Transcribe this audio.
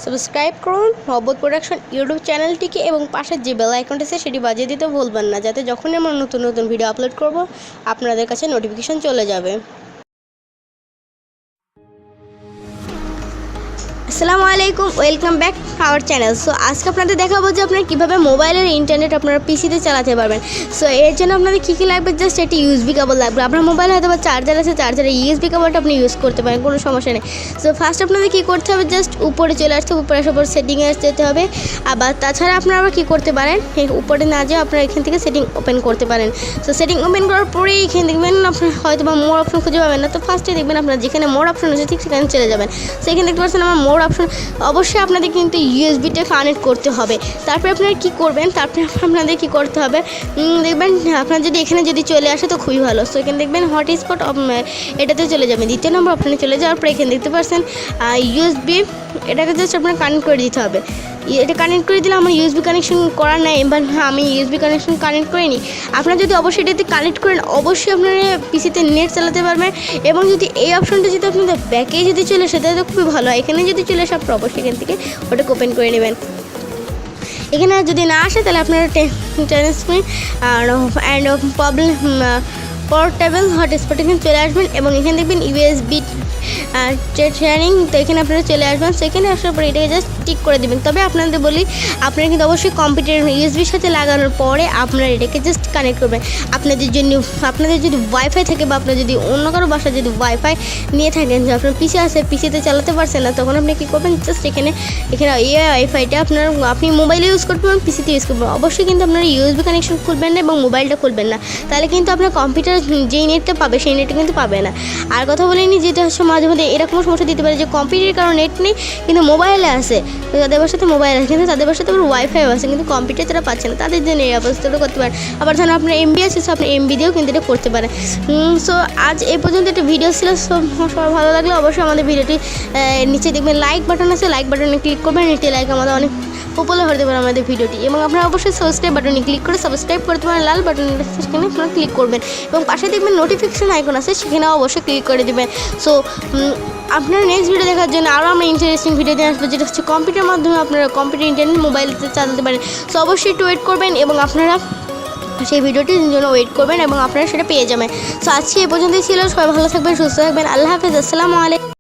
Subscribe করুন মোহাব্বত production YouTube চ্যানেলটিকে এবং পাশের যে বেল আইকনটি আছে সেটি বাজিয়ে দিতে ভুলবেন না, যাতে যখনই আমরা নতুন নতুন ভিডিও আপলোড করব আপনাদের কাছে নোটিফিকেশন চলে যাবে। আসসালামু আলাইকুম, welcome back our channel. So আজকে আপনাদের দেখাবো যে আপনারা কীভাবে মোবাইলের ইন্টারনেট আপনারা পিসিতে চালাতে পারবেন। সো এর জন্য আপনাদের কী কী লাগবে, জাস্ট একটি ইউএসবি কেবল লাগবে। আপনার মোবাইলে হয়তো বা চার্জার আছে, চার্জারে ইউএসবি কেবলটা আপনি ইউজ করতে পারেন, কোনো সমস্যা নেই। সো ফার্স্ট আপনাদের কী করতে হবে, জাস্ট উপরে চলে আসতে হবে, উপরে আসার পর সেটিংয়ে যেতে হবে। আবার তাছাড়া আপনারা আবার কী করতে পারেন, উপরে না যেয়ে আপনারা এখান থেকে সেটিং ওপেন করতে পারেন। সো সেটিং ওপেন করার পরেই এখানে দেখবেন আপনার হয়তো বা মোর অপশন খুঁজে পাবেন না, তো ফার্স্টে দেখবেন আপনার যেখানে মোর অপশন আছে ঠিক সেখানে চলে যাবেন। সেখানে দেখতে পাচ্ছেন আমার মোর অপশন, অবশ্যই আপনাদের কিন্তু ইউএসবিটা কানেক্ট করতে হবে। তারপরে আপনারা কী করবেন, তারপরে আপনাদের কী করতে হবে দেখবেন আপনার যদি এখানে যদি চলে আসে তো খুবই ভালো। সো এখানে দেখবেন হটস্পট এটাতে চলে যাবেন, দ্বিতীয় নম্বর অপশানে চলে যাওয়ার পরে এখানে দেখতে পাচ্ছেন ইউএসবি, এটাকে জাস্ট আপনার কানেক্ট করে দিতে হবে। এটা কানেক্ট করে দিলে আমার ইউএসবি কানেকশন করা নাই, এবার আমি ইউএসবি কানেকশন কানেক্ট করিনি। আপনারা যদি অবশ্যই এটাতে কানেক্ট করেন অবশ্যই আপনারা পিসিতে নেট চালাতে পারবেন। এবং যদি এই অপশনটা যদি আপনাদের ব্যাকে যদি চলে আসে তাহলে তো খুবই ভালো হয়। এখানে যদি চলে আসে আপনারা অবশ্যই এখান থেকে ওটাকে ওপেন করে নেবেন। এখানে যদি না আসে তাহলে আপনারা transmit and problem portable hotspot এখানে চলে আসবেন এবং এখানে দেখবেন ইউএসবি শেয়ারিং, তো এখানে আপনারা চলে আসবেন। সেখানে আসার পরে এটাকে জাস্ট টিক করে দেবেন। তবে আপনাদের বলি আপনারা কিন্তু অবশ্যই কম্পিউটার ইউএসবির সাথে লাগানোর পরে আপনারা এটাকে জাস্ট কানেক্ট করবেন। আপনাদের যদি ওয়াইফাই থাকে বা আপনার যদি অন্য কারো বাসায় যদি ওয়াইফাই নিয়ে থাকেন, যে আপনার পিসি আছে পিসিতে চালাতে পারছেন না, তখন আপনি কী করবেন, জাস্ট এখানে এই ওয়াইফাইটা আপনি মোবাইলে ইউজ করতে পারেন, পিসিতে ইউজ করবেন। অবশ্যই কিন্তু আপনারা ইউএসবি কানেকশন খুলবেন না এবং মোবাইলটা খুলবেন না, তাহলে কিন্তু আপনার কম্পিউটার যেই নেটটা পাবে সেই নেটটা কিন্তু পাবে না। আর কথা বলিনি, যেটা হচ্ছে মাঝে মধ্যে এরকম সমস্যা দিতে পারে যে কম্পিউটারের কারণে নেট নেই কিন্তু মোবাইলে আছে, তাদের বাসাতে মোবাইল আছে কিন্তু তাদের বাসাতে আবার ওয়াইফাইও আছে কিন্তু কম্পিউটার তারা পাচ্ছে না, তাদের জন্য এই অবস্থাটা করতে পারেন। আবার ধরুন আপনার এমবি আছে, সো আপনি এমবি দিয়েও কিন্তু এটা করতে পারেন। সো আজ এই পর্যন্ত একটা ভিডিও ছিল। সবার ভালো লাগলে অবশ্যই আমাদের ভিডিওটি নিচে দেখবেন লাইক বাটন আছে, লাইক বাটনে ক্লিক করবেন, এটি লাইক আমাদের অনেক পপুলার হতে পারে আমাদের ভিডিওটি। এবং আপনারা অবশ্যই সাবস্ক্রাইব বাটনে ক্লিক করে সাবস্ক্রাইব করতে পারেন, লাল বাটন সেখানে আপনারা ক্লিক করবেন এবং পাশে দেখবেন নোটিফিকেশান আইকন আছে, সেখানেও অবশ্যই ক্লিক করে দেবেন। সো আপনারা নেক্সট ভিডিও দেখার জন্য আরও আমরা ইন্টারেস্টিং ভিডিও নিয়ে আসবো, যেটা হচ্ছে কম্পিউটারের মাধ্যমে আপনারা কম্পিউটার ইন্টারনেট মোবাইলতে চালাতে পারেন। সো অবশ্যই একটু ওয়েট করবেন এবং আপনারা সেই ভিডিওটির জন্য ওয়েট করবেন এবং আপনারা সেটা পেয়ে যাবেন। সো আজকে এ পর্যন্তই ছিল। সবাই ভালো থাকবেন, সুস্থ থাকবেন। আল্লাহ হাফেজ, আসসালামু আলাইকুম।